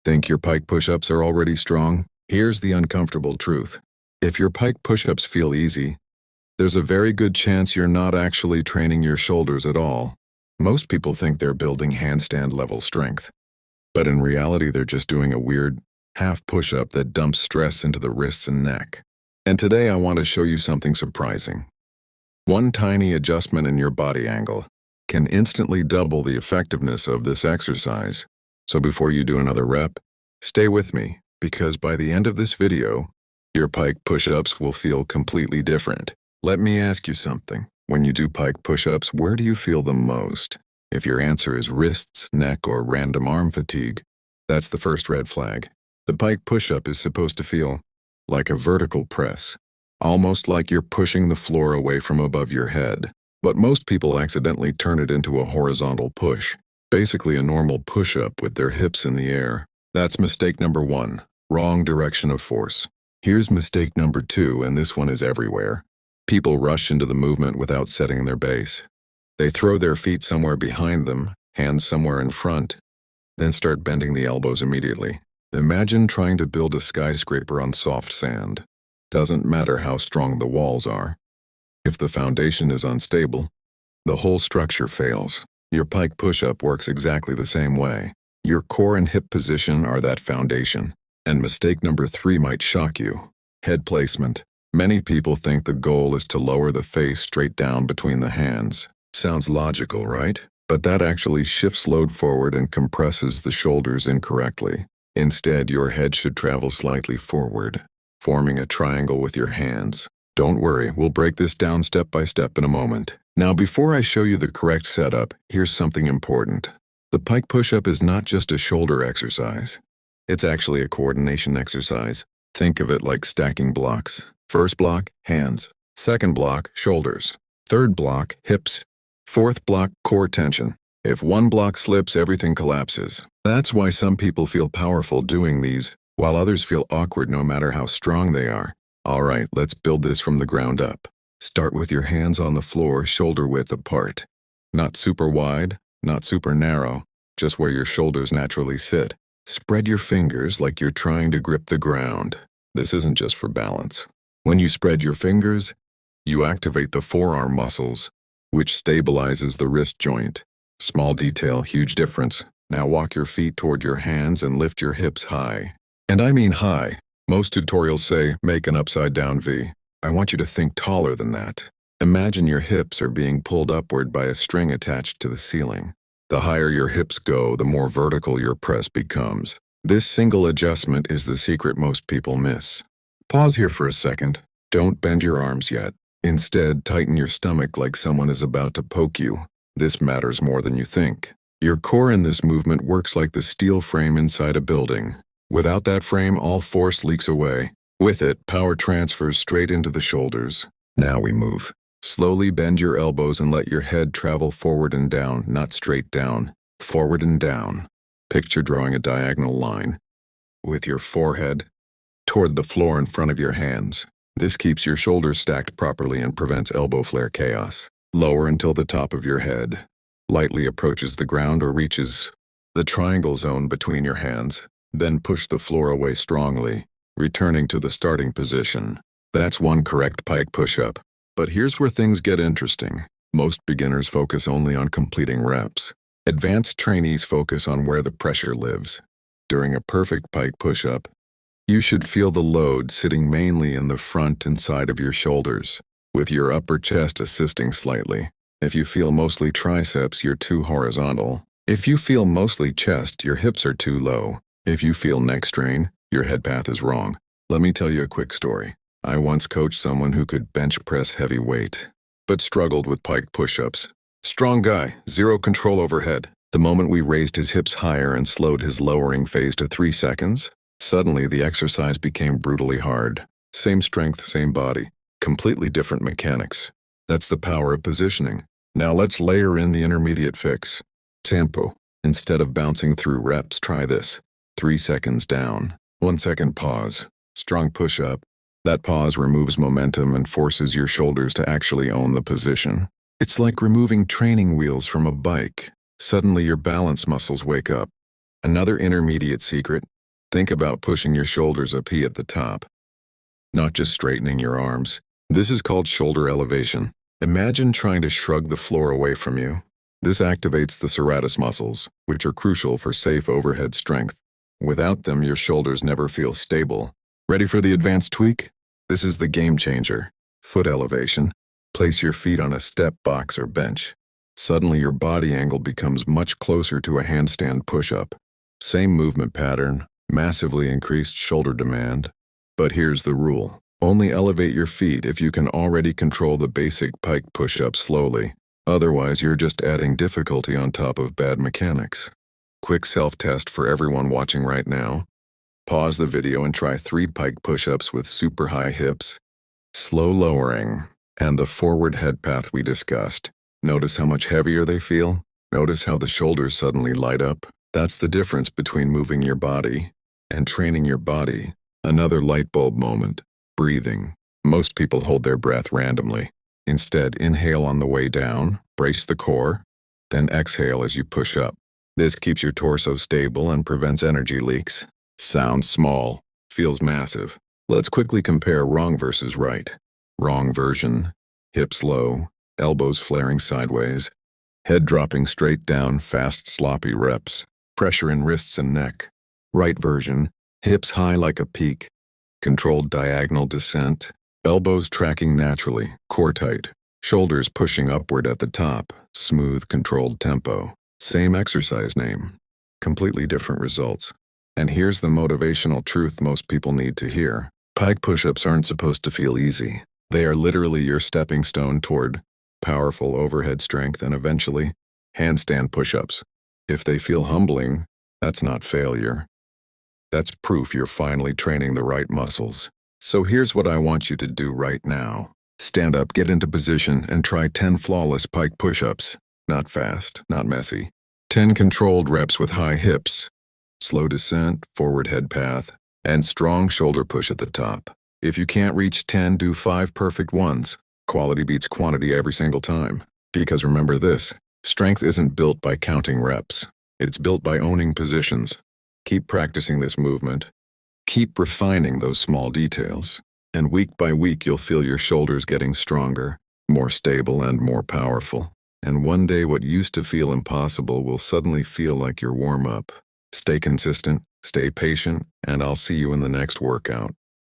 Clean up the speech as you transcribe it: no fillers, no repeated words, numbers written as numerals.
Think your pike push-ups are already strong? Here's the uncomfortable truth. If your pike push-ups feel easy, there's a very good chance you're not actually training your shoulders at all. Most people think they're building handstand level strength, but in reality they're just doing a weird half push-up that dumps stress into the wrists and neck. And today I want to show you something surprising. One tiny adjustment in your body angle can instantly double the effectiveness of this exercise. So before you do another rep, stay with me, because by the end of this video, your pike push-ups will feel completely different. Let me ask you something. When you do pike push-ups, where do you feel the most? If your answer is wrists, neck, or random arm fatigue, that's the first red flag. The pike push-up is supposed to feel like a vertical press, almost like you're pushing the floor away from above your head. But most people accidentally turn it into a horizontal push, basically a normal push-up with their hips in the air. That's mistake number 1, wrong direction of force. Here's mistake number 2, and this one is everywhere. People rush into the movement without setting their base. They throw their feet somewhere behind them, hands somewhere in front, then start bending the elbows immediately. Imagine trying to build a skyscraper on soft sand. Doesn't matter how strong the walls are. If the foundation is unstable, the whole structure fails. Your pike push-up works exactly the same way. Your core and hip position are that foundation. And mistake number 3 might shock you. Head placement. Many people think the goal is to lower the face straight down between the hands. Sounds logical, right? But that actually shifts load forward and compresses the shoulders incorrectly. Instead, your head should travel slightly forward, forming a triangle with your hands. Don't worry, we'll break this down step by step in a moment. Now, before I show you the correct setup, here's something important. The pike push-up is not just a shoulder exercise. It's actually a coordination exercise. Think of it like stacking blocks. First block, hands. Second block, shoulders. Third block, hips. Fourth block, core tension. If one block slips, everything collapses. That's why some people feel powerful doing these, while others feel awkward no matter how strong they are. All right, let's build this from the ground up. Start with your hands on the floor, shoulder width apart. Not super wide, not super narrow, just where your shoulders naturally sit. Spread your fingers like you're trying to grip the ground. This isn't just for balance. When you spread your fingers, you activate the forearm muscles, which stabilizes the wrist joint. Small detail, huge difference. Now walk your feet toward your hands and lift your hips high. And I mean high. Most tutorials say, make an upside down V. I want you to think taller than that. Imagine your hips are being pulled upward by a string attached to the ceiling. The higher your hips go, the more vertical your press becomes. This single adjustment is the secret most people miss. Pause here for a second. Don't bend your arms yet. Instead, tighten your stomach like someone is about to poke you. This matters more than you think. Your core in this movement works like the steel frame inside a building. Without that frame, all force leaks away. With it, power transfers straight into the shoulders. Now we move. Slowly bend your elbows and let your head travel forward and down, not straight down. Forward and down. Picture drawing a diagonal line with your forehead toward the floor in front of your hands. This keeps your shoulders stacked properly and prevents elbow flare chaos. Lower until the top of your head lightly approaches the ground or reaches the triangle zone between your hands. Then push the floor away strongly, returning to the starting position. That's one correct pike push-up. But here's where things get interesting. Most beginners focus only on completing reps. Advanced trainees focus on where the pressure lives. During a perfect pike push-up, you should feel the load sitting mainly in the front and side of your shoulders, with your upper chest assisting slightly. If you feel mostly triceps, you're too horizontal. If you feel mostly chest, your hips are too low. If you feel neck strain, your head path is wrong. Let me tell you a quick story. I once coached someone who could bench press heavy weight, but struggled with pike push-ups. Strong guy, zero control overhead. The moment we raised his hips higher and slowed his lowering phase to 3 seconds, suddenly the exercise became brutally hard. Same strength, same body, completely different mechanics. That's the power of positioning. Now let's layer in the intermediate fix. Tempo. Instead of bouncing through reps, try this. 3 seconds down, 1 second pause. Strong push-up. That pause removes momentum and forces your shoulders to actually own the position. It's like removing training wheels from a bike. Suddenly your balance muscles wake up. Another intermediate secret, think about pushing your shoulders up high at the top, not just straightening your arms. This is called shoulder elevation. Imagine trying to shrug the floor away from you. This activates the serratus muscles, which are crucial for safe overhead strength. Without them, your shoulders never feel stable. Ready for the advanced tweak? This is the game changer. Foot elevation. Place your feet on a step, box, or bench. Suddenly your body angle becomes much closer to a handstand push-up. Same movement pattern, massively increased shoulder demand. But here's the rule. Only elevate your feet if you can already control the basic pike push-up slowly. Otherwise, you're just adding difficulty on top of bad mechanics. Quick self-test for everyone watching right now. Pause the video and try 3 pike push-ups with super high hips, slow lowering, and the forward head path we discussed. Notice how much heavier they feel? Notice how the shoulders suddenly light up? That's the difference between moving your body and training your body. Another light bulb moment. Breathing. Most people hold their breath randomly. Instead, inhale on the way down, brace the core, then exhale as you push up. This keeps your torso stable and prevents energy leaks. Sounds small, feels massive. Let's quickly compare wrong versus right. Wrong version. Hips low, elbows flaring sideways, head dropping straight down, fast, sloppy reps. Pressure in wrists and neck. Right version. Hips high like a peak, controlled diagonal descent, elbows tracking naturally, core tight, shoulders pushing upward at the top, smooth, controlled tempo. Same exercise name, completely different results. And here's the motivational truth most people need to hear. Pike push-ups aren't supposed to feel easy. They are literally your stepping stone toward powerful overhead strength and eventually handstand push-ups. If they feel humbling, that's not failure. That's proof you're finally training the right muscles. So here's what I want you to do right now. Stand up, get into position, and try 10 flawless pike push-ups. Not fast, not messy. 10 controlled reps with high hips, slow descent, forward head path, and strong shoulder push at the top. If you can't reach 10, do 5 perfect ones. Quality beats quantity every single time. Because remember this, strength isn't built by counting reps. It's built by owning positions. Keep practicing this movement. Keep refining those small details. And week by week, you'll feel your shoulders getting stronger, more stable, and more powerful. And one day, what used to feel impossible will suddenly feel like your warm-up. Stay consistent, stay patient, and I'll see you in the next workout.